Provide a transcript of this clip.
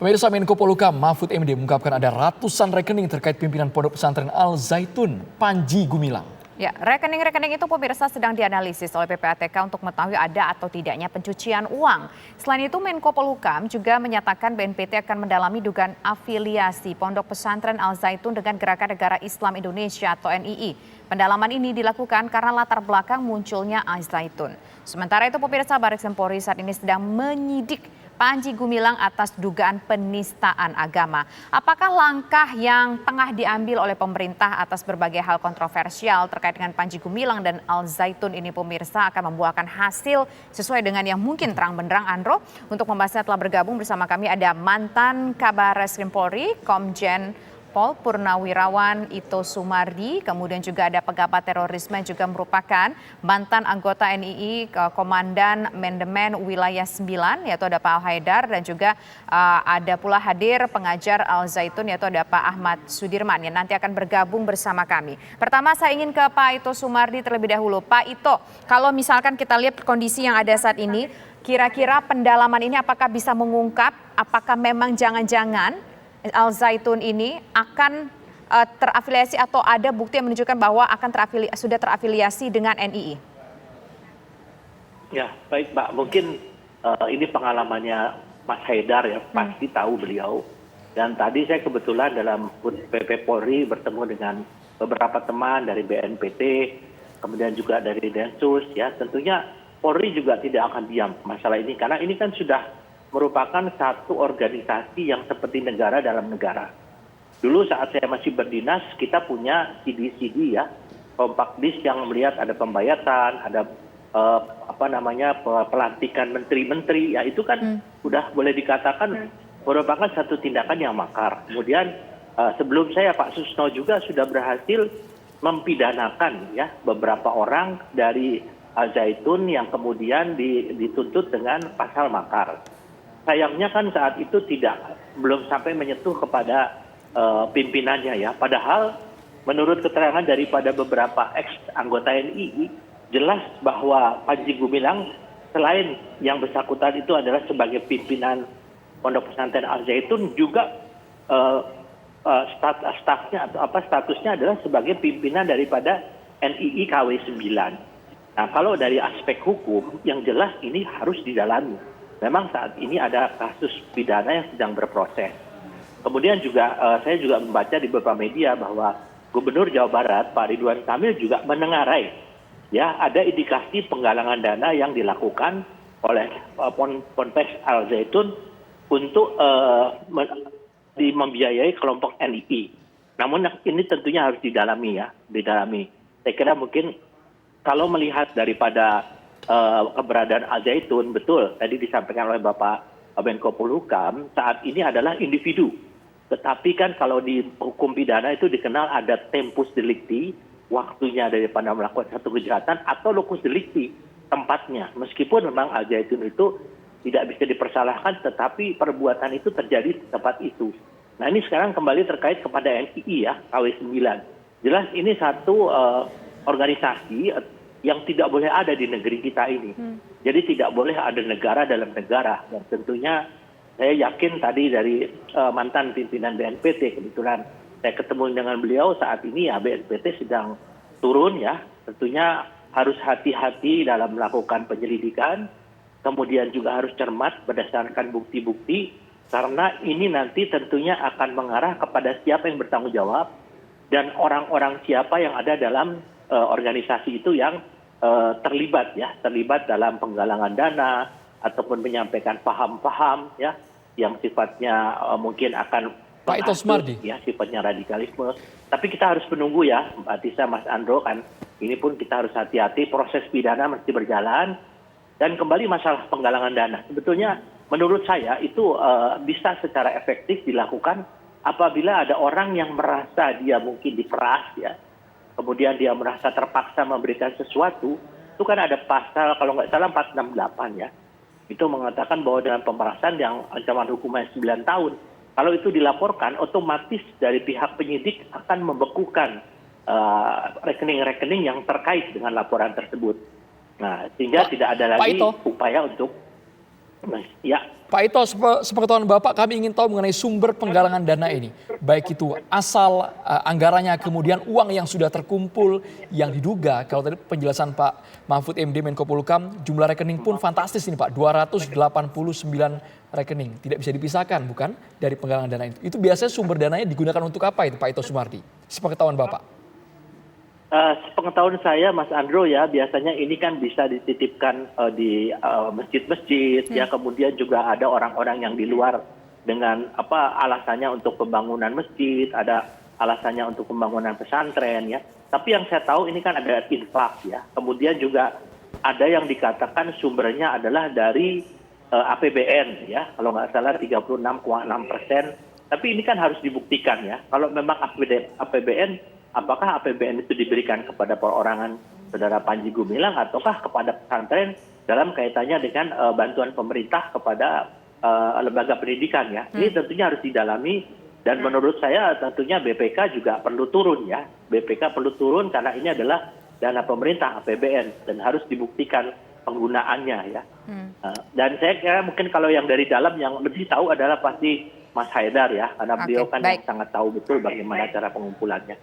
Pemirsa, Menko Polhukam Mahfud MD mengungkapkan ada ratusan rekening terkait pimpinan Pondok Pesantren Al Zaitun, Panji Gumilang. Ya, rekening-rekening itu pemirsa sedang dianalisis oleh PPATK untuk mengetahui ada atau tidaknya pencucian uang. Selain itu, Menko Polhukam juga menyatakan BNPT akan mendalami dugaan afiliasi Pondok Pesantren Al Zaitun dengan Gerakan Negara Islam Indonesia atau NII. Pendalaman ini dilakukan karena latar belakang munculnya Al Zaitun. Sementara itu, pemirsa, Baris Krim Polri saat ini sedang menyidik Panji Gumilang atas dugaan penistaan agama. Apakah langkah yang tengah diambil oleh pemerintah atas berbagai hal kontroversial terkait dengan Panji Gumilang dan Al Zaitun ini, pemirsa, akan membuahkan hasil sesuai dengan yang mungkin terang benderang, Andro? Untuk membahasnya telah bergabung bersama kami ada mantan Kabares Krim Polri, Komjen Pol Purnawirawan Ito Sumardi, kemudian juga ada pegabat terorisme yang juga merupakan mantan anggota NII, Komandan Mendemen Wilayah 9, yaitu ada Pak Al Haidar, dan juga ada pula hadir pengajar Al Zaitun, yaitu ada Pak Ahmad Sudirman, yang nanti akan bergabung bersama kami. Pertama saya ingin ke Pak Ito Sumardi terlebih dahulu. Pak Ito, kalau misalkan kita lihat kondisi yang ada saat ini, kira-kira pendalaman ini apakah bisa mengungkap apakah memang jangan-jangan Al Zaitun ini akan terafiliasi atau ada bukti yang menunjukkan bahwa akan sudah terafiliasi dengan NII? Ya, baik Mbak. Mungkin ini pengalamannya Mas Haidar ya, pasti tahu beliau. Dan tadi saya kebetulan dalam PP Polri bertemu dengan beberapa teman dari BNPT, kemudian juga dari Densus ya. Tentunya Polri juga tidak akan diam masalah ini, karena ini kan sudah merupakan satu organisasi yang seperti negara dalam negara. Dulu saat saya masih berdinas, kita punya CD-CD ya, kompak disk yang melihat ada pembayatan, ada pelantikan menteri-menteri, ya itu kan sudah boleh dikatakan merupakan satu tindakan yang makar. Kemudian sebelum saya Pak Susno juga sudah berhasil mempidanakan ya beberapa orang dari Al Zaitun yang kemudian dituntut dengan pasal makar. Sayangnya kan saat itu belum sampai menyentuh kepada pimpinannya ya. Padahal menurut keterangan daripada beberapa ex anggota NII, jelas bahwa Panji Gumilang selain yang bersangkutan itu adalah sebagai pimpinan Pondok Pesantren Al Zaitun, juga statusnya adalah sebagai pimpinan daripada NII KW 9. Nah, kalau dari aspek hukum yang jelas ini harus didalami. Memang saat ini ada kasus pidana yang sedang berproses. Kemudian juga saya juga membaca di beberapa media bahwa Gubernur Jawa Barat Pak Ridwan Kamil juga menengarai ya ada indikasi penggalangan dana yang dilakukan oleh Ponpes Al Zaitun untuk membiayai kelompok NII. Namun ini tentunya harus didalami. Saya kira mungkin kalau melihat daripada keberadaan Al Zaitun, betul tadi disampaikan oleh Bapak Menko Polhukam, saat ini adalah individu. Tetapi kan kalau di hukum pidana itu dikenal ada tempus delicti, waktunya daripada melakukan satu kejahatan, atau locus delicti, tempatnya. Meskipun memang Al Zaitun itu tidak bisa dipersalahkan, tetapi perbuatan itu terjadi di tempat itu. Nah, ini sekarang kembali terkait kepada NII ya, KW 9. Jelas ini satu organisasi yang tidak boleh ada di negeri kita ini. Jadi tidak boleh ada negara dalam negara. Dan tentunya saya yakin tadi dari mantan pimpinan BNPT, kebetulan saya ketemu dengan beliau saat ini ya, BNPT sedang turun ya. Tentunya harus hati-hati dalam melakukan penyelidikan. Kemudian juga harus cermat berdasarkan bukti-bukti. Karena ini nanti tentunya akan mengarah kepada siapa yang bertanggung jawab. Dan orang-orang siapa yang ada dalam organisasi itu yang terlibat dalam penggalangan dana ataupun menyampaikan paham-paham ya yang sifatnya mungkin akan Pak Ito Sumardi ya sifatnya radikalisme. Tapi kita harus menunggu ya Mbak Tisa, Mas Andro, kan ini pun kita harus hati-hati, proses pidana mesti berjalan. Dan kembali masalah penggalangan dana, sebetulnya menurut saya itu bisa secara efektif dilakukan apabila ada orang yang merasa dia mungkin diperas ya, kemudian dia merasa terpaksa memberikan sesuatu. Itu kan ada pasal kalau nggak salah 468 ya, itu mengatakan bahwa dengan pemerasan yang ancaman hukumannya 9 tahun, kalau itu dilaporkan otomatis dari pihak penyidik akan membekukan rekening-rekening yang terkait dengan laporan tersebut. Nah, sehingga tidak ada lagi upaya untuk Ya, Pak Ito, sepengetahuan Bapak kami ingin tahu mengenai sumber penggalangan dana ini. Baik itu asal anggarannya, kemudian uang yang sudah terkumpul yang diduga, kalau tadi penjelasan Pak Mahfud MD Menko Polhukam, jumlah rekening pun fantastis ini Pak, 289 rekening. Tidak bisa dipisahkan bukan dari penggalangan dana itu. Itu biasanya sumber dananya digunakan untuk apa itu Pak Ito Sumardi? Sepengetahuan Bapak. sepengetahuan saya, Mas Andro ya, biasanya ini kan bisa dititipkan di masjid-masjid, ya kemudian juga ada orang-orang yang di luar dengan alasannya untuk pembangunan masjid, ada alasannya untuk pembangunan pesantren ya. Tapi yang saya tahu ini kan ada infak ya. Kemudian juga ada yang dikatakan sumbernya adalah dari APBN ya, kalau nggak salah 36,6%. Tapi ini kan harus dibuktikan ya. Kalau memang APBN, apakah APBN itu diberikan kepada perorangan Saudara Panji Gumilang ataukah kepada pesantren dalam kaitannya dengan bantuan pemerintah kepada lembaga pendidikan ya. Ini tentunya harus didalami dan menurut saya tentunya BPK juga perlu turun ya. BPK perlu turun karena ini adalah dana pemerintah APBN dan harus dibuktikan penggunaannya ya. Dan saya kira mungkin kalau yang dari dalam yang lebih tahu adalah pasti Mas Haidar ya, karena beliau kan yang sangat tahu betul bagaimana cara pengumpulannya.